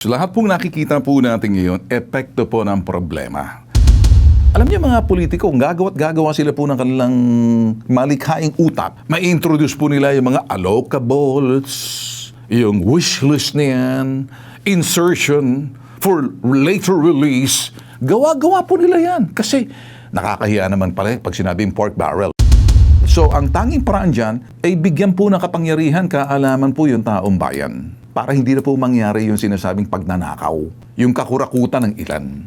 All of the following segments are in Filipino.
So, lahat pong nakikita po natin ngayon, epekto po ng problema. Alam niyo mga politiko, gagawa sila po ng kanilang malikhaing utak. Mai-introduce po nila yung mga allocables, yung wish list na yan, insertion for later release. Gawa-gawa po nila yan. Kasi nakakahiya naman pala pag sinabing pork barrel. So, ang tanging paraan dyan ay bigyan po ng kapangyarihan, kaalaman po yung taong bayan. Para hindi na po mangyari yung sinasabing pagnanakaw, yung kakurakutan ng ilan.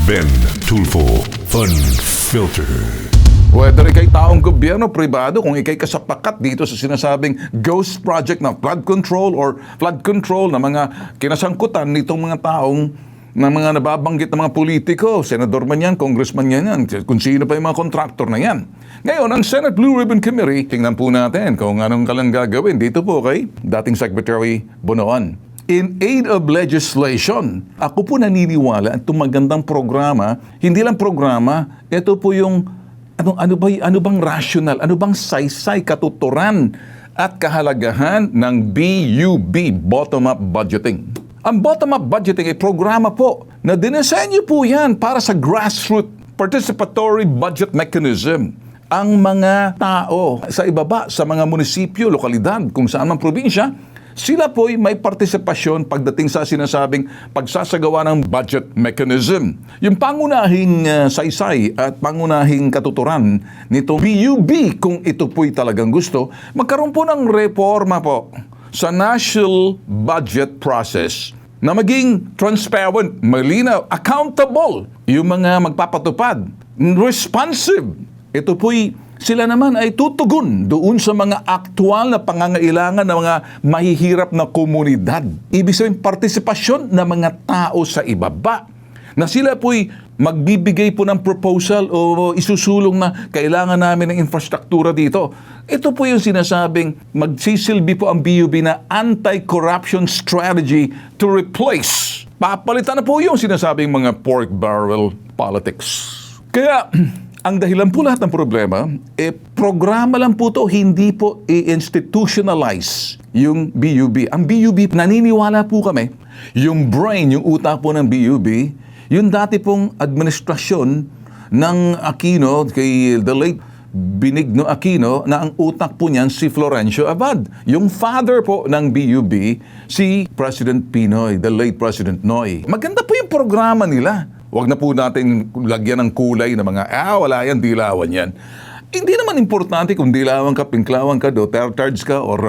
Ben Tulfo Unfiltered. Whether ikay taong gobyerno, pribado, kung ikay kasapakat dito sa sinasabing ghost project ng flood control na mga kinasangkutan nitong mga taong na mga nababanggit ng mga politiko, senador man yan, congressman yan, kung sino pa yung mga contractor na yan. Ngayon, ang Senate Blue Ribbon Committee, tingnan po natin kung anong kalang gagawin dito po kay dating Secretary Bonoan. In aid of legislation, ako po naniniwala itong magandang programa, hindi lang programa, ito po yung ano bang rational, ano bang saysay katuturan at kahalagahan ng BUB, bottom-up budgeting. Ang bottom-up budgeting ay programa po na dinesenyo po yan para sa grassroots participatory budget mechanism. Ang mga tao sa ibaba, sa mga munisipyo, lokalidad, kung saan mang probinsya, sila po'y may partisipasyon pagdating sa sinasabing pagsasagawa ng budget mechanism. Yung pangunahing saysay at pangunahing katuturan nitong BUB, kung ito po'y talagang gusto, magkaroon po ng reforma po sa national budget process na maging transparent, malinaw, accountable, yung mga magpapatupad, responsive. Ito po'y sila naman ay tutugon doon sa mga aktual na pangangailangan ng mga mahihirap na komunidad. Ibig sabihin, partisipasyon ng mga tao sa ibaba na sila po'y magbibigay po ng proposal o isusulong na kailangan namin ng infrastruktura dito. Ito po yung sinasabing magsisilbi po ang BUB na anti-corruption strategy to replace. Papalitan na po yung sinasabing mga pork barrel politics. Kaya, ang dahilan po lahat ng problema, programa lang po to, hindi po i-institutionalize yung BUB. Ang BUB, naniniwala po kami, yung brain, yung utak po ng BUB, yung dati pong administrasyon ng Aquino, kay the late Benigno Aquino, na ang utak po niyan si Florencio Abad. Yung father po ng BUB, si President Pinoy, the late President Noy. Maganda po yung programa nila. Huwag na po natin lagyan ng kulay na mga, wala yan, dilawan yan. Hindi naman importante kung dilawan ka, pinklawan ka, Dutertards ka, or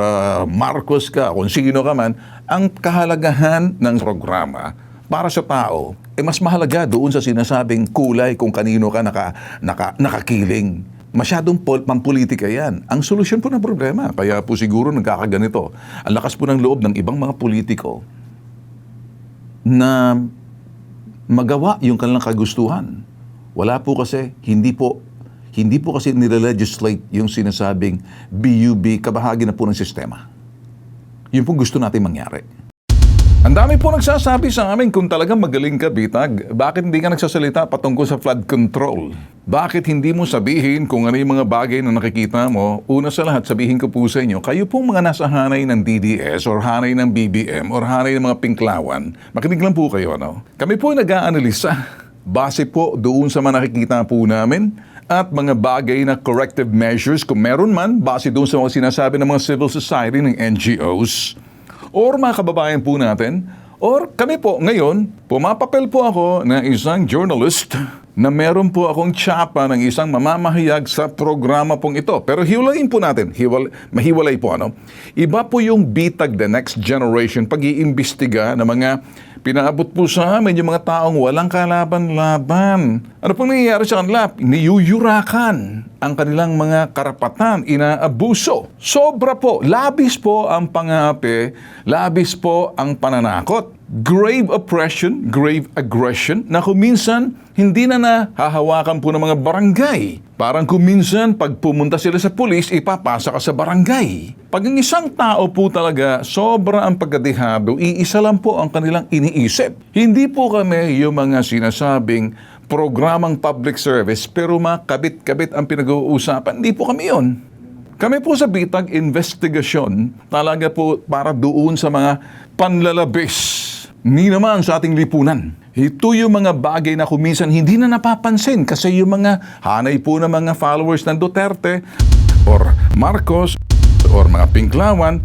Marcos ka, kung sino ka man. Ang kahalagahan ng programa para sa tao, mas mahalaga doon sa sinasabing kulay kung kanino ka nakakiling. Masyadong pampolitika yan. Ang solusyon po ng problema, kaya po siguro nagkakaganito. Ang lakas po ng loob ng ibang mga politiko na magawa yung kanilang kagustuhan. Wala po kasi, hindi po kasi nire-legislate yung sinasabing BUB, kabahagi na po ng sistema. Yun po gusto natin mangyari. Ang dami po nagsasabi sa amin kung talagang magaling ka, Bitag, bakit hindi ka nagsasalita patungkol sa flood control? Bakit hindi mo sabihin kung ano yung mga bagay na nakikita mo? Una sa lahat, sabihin ko po sa inyo, kayo pong mga nasa hanay ng DDS or hanay ng BBM or hanay ng mga pinklawan, makinig lang po kayo, no? Kami po nag-aanalisa base po doon sa mga nakikita po namin at mga bagay na corrective measures kung meron man, base doon sa mga sinasabi ng mga civil society, ng NGOs, or mga kababayan po natin, or kami po ngayon, pumapapel po ako ng isang journalist na meron po akong tsapa ng isang mamamahayag sa programa pong ito. Pero hiwalayin po natin, mahiwalay po ano. Iba po yung bitag the next generation pag-iimbestiga ng mga pinaabot po sa amin yung mga taong walang kalaban-laban. Ano pong nangyayari sa kanila? Niyuyurakan ang kanilang mga karapatan, inaabuso. Sobra po, labis po ang pangapi, labis po ang pananakot. Grave oppression, grave aggression, na kuminsan hindi na nahahawakan po ng mga barangay. Parang kuminsan pag pumunta sila sa pulis, ipapasa ka sa barangay. Pag ang isang tao po talaga sobra ang pagkadehado, iisa lang po ang kanilang iniisip. Hindi po kami yung mga sinasabing programang public service pero makabit-kabit ang pinag-uusapan. Hindi po kami yun. Kami po sa Bitag Investigasyon, talaga po para doon sa mga panlalabis, ni naman sa ating lipunan. Ito yung mga bagay na kuminsan hindi na napapansin kasi yung mga hanay po ng mga followers ng Duterte or Marcos or mga Pinklawan,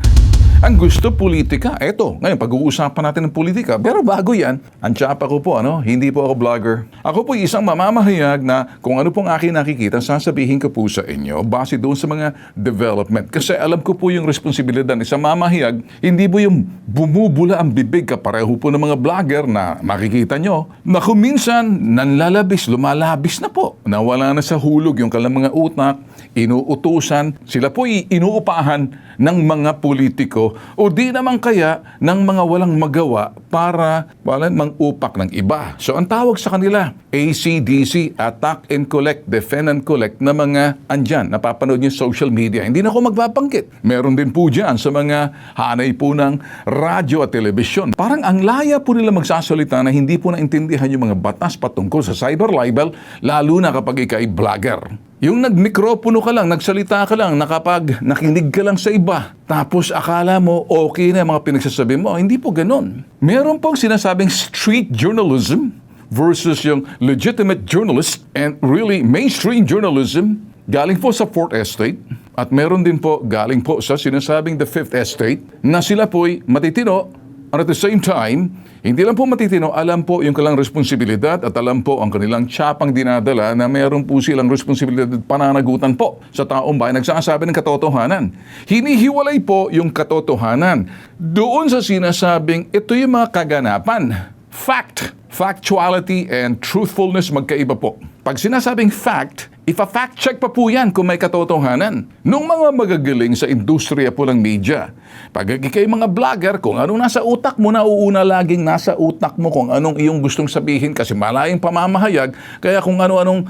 ang gusto politika. Eto, ngayon pag-uusapan natin ng politika. Pero bago yan, ang tsapa ko po, hindi po ako vlogger. Ako po isang mamamahayag na kung ano pong aking nakikita, sasabihin ko po sa inyo base doon sa mga development. Kasi alam ko po yung responsibilidad ng isang mamahayag, hindi po yung bumubula ang bibig kapareho po ng mga vlogger na makikita nyo, na kuminsan nanlalabis, lumalabis na po. Nawala na sa hulog yung kanilang mga utak, inuutusan, sila po inuupahan ng mga politiko o di naman kaya ng mga walang magawa para mang-upak ng iba. So ang tawag sa kanila, ACDC, Attack and Collect, Defend and Collect, na mga andyan, napapanood niyo social media. Hindi na ako magbabanggit. Meron din po dyan sa mga hanay po ng radyo at telebisyon. Parang ang laya po nila magsasalita na hindi po naintindihan yung mga batas patungkol sa cyber libel, lalo na kapag ikay vlogger. Yung nagmikropono ka lang, nagsalita ka lang, nakinig ka lang sa iba, tapos akala mo okay na mga pinagsasabi mo, hindi po ganun. Meron pong sinasabing street journalism versus yung legitimate journalist and really mainstream journalism galing po sa Fourth Estate at meron din po galing po sa sinasabing the Fifth Estate na sila po'y matitino at at the same time, hindi lang po matitino, alam po yung kanilang responsibilidad at alam po ang kanilang tsapang dinadala na mayroon po silang responsibilidad at pananagutan po sa taong bayan nagsasabi ng katotohanan. Hinihiwalay po yung katotohanan doon sa sinasabing ito yung mga kaganapan. Fact. Factuality and truthfulness magkaiba po. Pag sinasabing fact, ipa-fact check pa po yan kung may katotohanan. Nung mga magagaling sa industriya po ng media, pag ikay mga vlogger, kung ano nasa utak mo, nauuna laging nasa utak mo kung anong iyong gustong sabihin kasi malayang pamamahayag, kaya kung ano-anong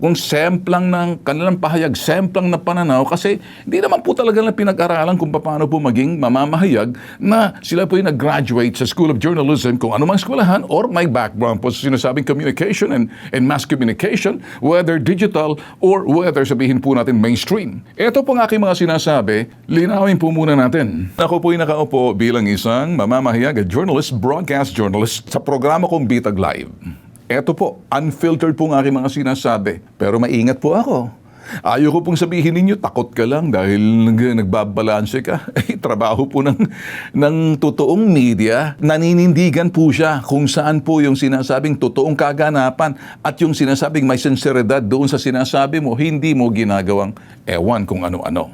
kung semplang ng kanilang pahayag, semplang na pananaw, kasi hindi naman po talaga na pinag-aralan kung paano po maging mamamahayag na sila po yung nag-graduate sa School of Journalism, kung anumang eskwelahan, or may background po sa sinasabing communication and mass communication, whether digital or whether sabihin po natin mainstream. Ito po ang aking mga sinasabi, linawin po muna natin. Ako po ay nakaupo bilang isang mamamahayag at journalist, broadcast journalist sa programa kong Bitag Live. Ito po, unfiltered po ang aking mga sinasabi. Pero maingat po ako. Ayoko pong sabihin ninyo, takot ka lang dahil nagbabalanse ka. Trabaho po ng totoong media, naninindigan po siya kung saan po yung sinasabing totoong kaganapan at yung sinasabing may sinseridad doon sa sinasabi mo, hindi mo ginagawang ewan kung ano-ano.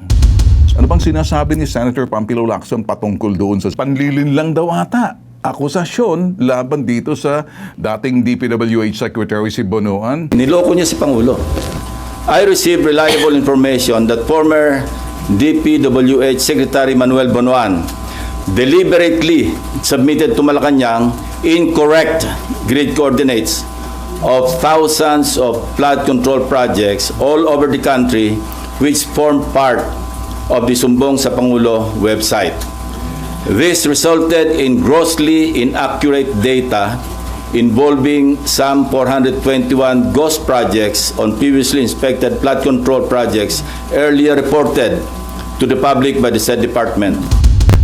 Ano bang sinasabi ni Senator Pampilo Lacson patungkol doon sa panlilin lang daw ata? Akusasyon laban dito sa dating DPWH Secretary si Bonoan. Niloko niya si Pangulo. I received reliable information that former DPWH Secretary Manuel Bonoan deliberately submitted to Malacanang incorrect grid coordinates of thousands of flood control projects all over the country which form part of the Sumbong sa Pangulo website. This resulted in grossly inaccurate data involving some 421 ghost projects on previously inspected flood control projects earlier reported to the public by the said department.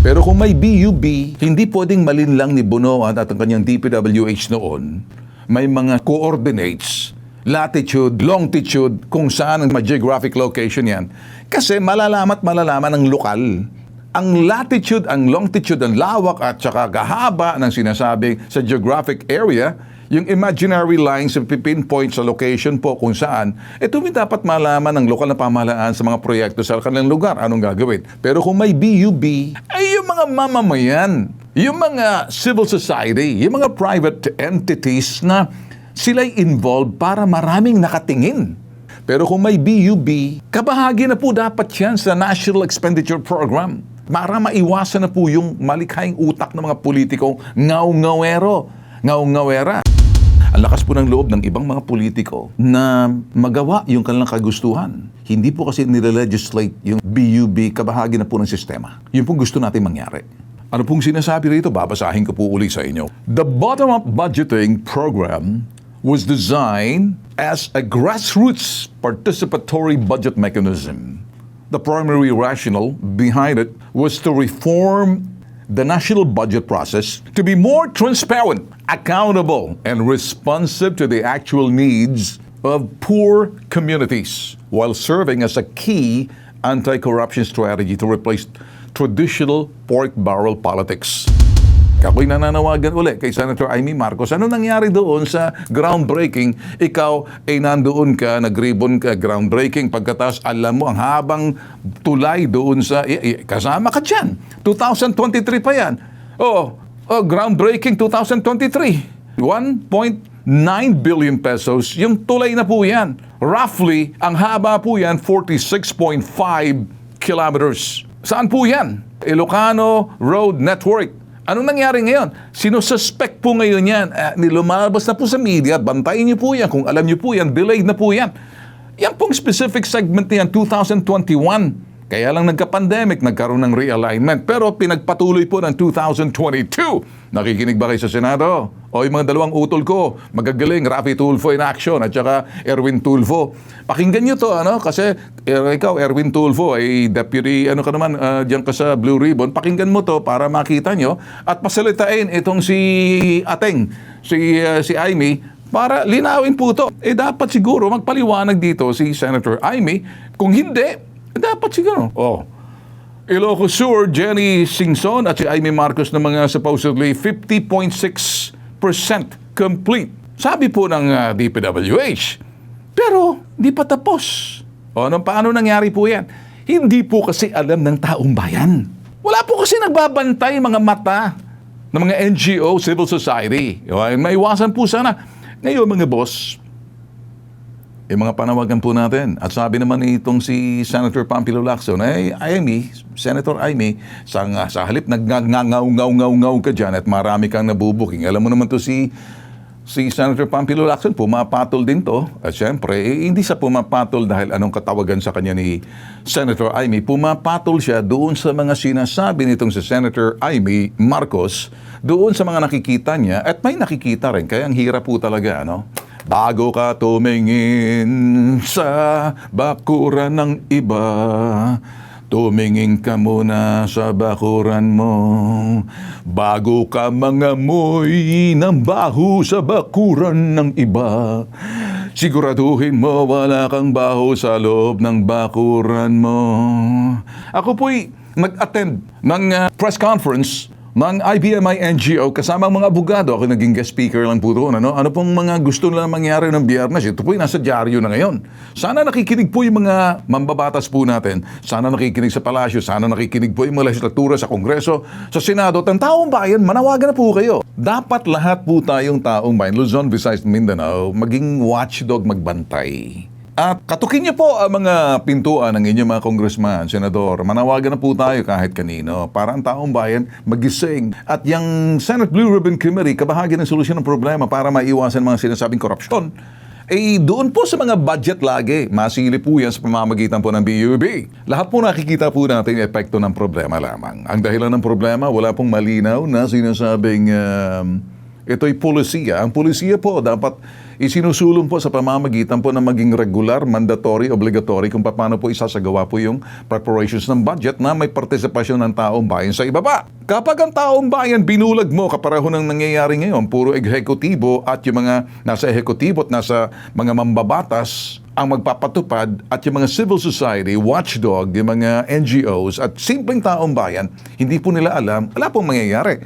Pero kung may BUB, hindi pwedeng malinlang ni Bonoan at ang kanyang DPWH noon. May mga coordinates, latitude, longitude, kung saan ang geographic location yan. Kasi malalaman ng lokal. Ang latitude, ang longitude, ang lawak at saka gahaba ng sinasabing sa geographic area, yung imaginary lines na pinpoint sa location po kung saan, ito dapat malaman ng lokal na pamahalaan sa mga proyekto sa kanilang lugar, anong gagawin. Pero kung may BUB, ay yung mga mamamayan, yung mga civil society, yung mga private entities na sila'y involved para maraming nakatingin. Pero kung may BUB, kabahagi na po dapat yan sa National Expenditure Program para maiwasan na po yung malikhaing utak ng mga politikong ngaw-ngawera. Ang lakas po ng loob ng ibang mga politiko na magawa yung kanilang kagustuhan. Hindi po kasi nire-legislate yung BUB, kabahagi na po ng sistema. Yun pong gusto natin mangyari. Ano pong sinasabi rito? Babasahin ko po uli sa inyo. The bottom-up budgeting program was designed as a grassroots participatory budget mechanism The primary rationale behind it was to reform the national budget process to be more transparent, accountable, and responsive to the actual needs of poor communities, while serving as a key anti-corruption strategy to replace traditional pork barrel politics. Ako'y nananawagan uli kay Senator Amy Marcos. Ano nangyari doon sa groundbreaking? Ikaw ay nandoon ka, nag-ribbon ka, groundbreaking. Pagkatapos, alam mo, ang habang tulay doon sa... kasama ka dyan. 2023 pa yan. Groundbreaking 2023. 1.9 billion pesos. Yung tulay na po yan. Roughly, ang haba po yan, 46.5 kilometers. Saan po yan? Ilocano Road Network. Anong nangyari ngayon? Sinususpect po ngayon yan. Nilumalabas na po sa media. Bantayin niyo po yan. Kung alam niyo po yan, delayed na po yan. Yan pong specific segment niyan, 2021. Kaya lang nagka-pandemic, nagkaroon ng realignment. Pero pinagpatuloy po ng 2022. Nakikinig ba kayo sa Senado? O yung mga dalawang utol ko, magagaling, Rafi Tulfo in action, at saka Erwin Tulfo. Pakinggan nyo to, kasi ikaw, Erwin Tulfo, ay deputy, diyan ka sa Blue Ribbon. Pakinggan mo to para makita nyo at pasalitain itong si Ateng, si Amy, para linawin po to. Dapat siguro magpaliwanag dito si Senator Amy. Kung hindi, dapat siguro. Ilocos Sur, Jenny Singson at si Amy Marcos na mga supposedly 50.6% complete. Sabi po ng DPWH. Pero, di pa tapos. Paano nangyari po yan? Hindi po kasi alam ng taong bayan. Wala po kasi nagbabantay mga mata ng mga NGO, civil society. Maiwasan po sana. Ngayon mga boss, yung mga panawagan po natin. At sabi naman itong si Senator Pampilo Lacson, Senator Amy, sa halip nagngangaw-ngaw ka dyan at marami kang nabubuking. Alam mo naman to si Senator Pampilo Lacson, pumapatol din to. At syempre, hindi siya pumapatol dahil anong katawagan sa kanya ni Senator Amy. Pumapatol siya doon sa mga sinasabi nitong si Senator Amy Marcos, doon sa mga nakikita niya, at may nakikita rin. Kaya ang hirap po talaga, bago ka tumingin sa bakuran ng iba, tumingin ka muna sa bakuran mo. Bago ka mangamoy ng baho sa bakuran ng iba, siguraduhin mo wala kang baho sa loob ng bakuran mo. Ako po'y nag-attend ng press conference ng IBMI NGO kasama ang mga abogado. Ako naging guest speaker lang po doon. Ano pong mga gusto nila mangyari ng Biyernes? Ito po yung nasa dyaryo na ngayon. Sana nakikinig po yung mga mambabatas po natin. Sana nakikinig sa palasyo. Sana nakikinig po yung mga legislatura sa Kongreso, sa Senado. At ang taong bayan, manawagan na po kayo. Dapat lahat po tayong taong bayan, Luzon, Visayas, Mindanao, maging watchdog, magbantay. At katukin niyo po ang mga pintuan ng inyong mga congressman, senador. Manawagan na po tayo kahit kanino para ang taong bayan magising. At yung Senate Blue Ribbon Committee, kabahagi ng solusyon ng problema para maiwasan mga sinasabing korupsyon, doon po sa mga budget lagi, masili po yan sa pamamagitan po ng BUB. Lahat po nakikita po natin yung epekto ng problema lamang. Ang dahilan ng problema, wala pong malinaw na sinasabing ito'y polisiya. Ang polisiya po dapat isinusulong po sa pamamagitan po na maging regular, mandatory, obligatory kung paano po isasagawa po yung preparations ng budget na may partisipasyon ng taong bayan sa ibaba. Kapag ang taong bayan binulag mo, kapareho ng nangyayari ngayon, puro ehekutibo at yung mga nasa ehekutibo at nasa mga mambabatas ang magpapatupad at yung mga civil society, watchdog, yung mga NGOs at simpleng taong bayan, hindi po nila alam, wala pong mangyayari.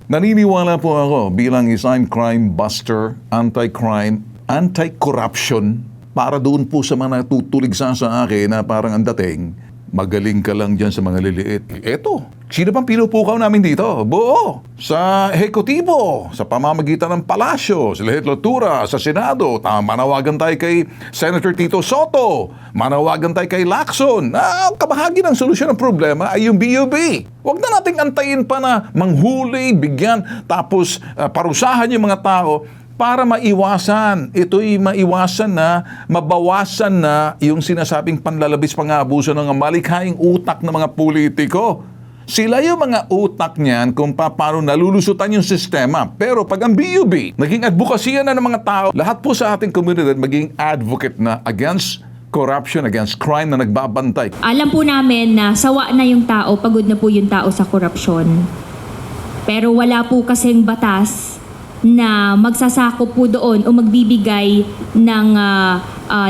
Naniniwala po ako bilang isang crime buster, anti-crime, anti-corruption, para doon po sa mga natutulig sa akin na parang ang dating, magaling ka lang dyan sa mga liliit. Eto, sino bang pinupukaw namin dito? Buo, sa ehekutibo, sa pamamagitan ng palasyo, sa legislatura, sa Senado. Manawagan tayo kay Senator Tito Soto, manawagan tayo kay Lacson. Kabahagi ng solusyon ng problema ay yung BUB. Huwag na nating antayin pa na manghuli, bigyan, tapos parusahan yung mga tao para maiwasan. Ito'y maiwasan na, mabawasan na yung sinasabing panlalabis pang-aabuso ng malikhaing utak ng mga politiko. Sila yung mga utak niyan kung paano nalulusutan yung sistema. Pero pag ang BUB, naging advokasya na ng mga tao, lahat po sa ating komunidad maging advocate na against corruption, against crime na nagbabantay. Alam po namin na sawa na yung tao, pagod na po yung tao sa korupsyon. Pero wala po kasing batas na magsasakop po doon o magbibigay ng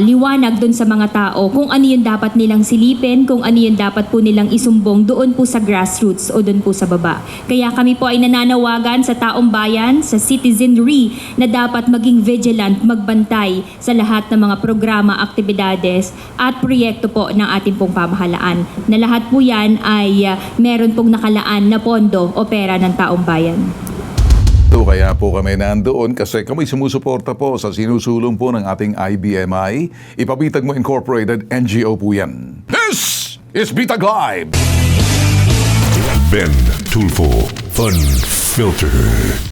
liwanag doon sa mga tao kung ano yung dapat nilang silipin, kung ano yung dapat po nilang isumbong doon po sa grassroots o doon po sa baba. Kaya kami po ay nananawagan sa taong bayan, sa citizenry, na dapat maging vigilant, magbantay sa lahat ng mga programa, aktibidades at proyekto po ng ating pong pamahalaan. Na lahat po yan ay meron pong nakalaan na pondo o pera ng taong bayan. Kaya po kami nandoon kasi kami sumusuporta po sa sinusulong po ng ating IBMI. Ipabitag mo Incorporated, NGO po yan. This is Bitag Live! Ben Tulfo Fun Filter.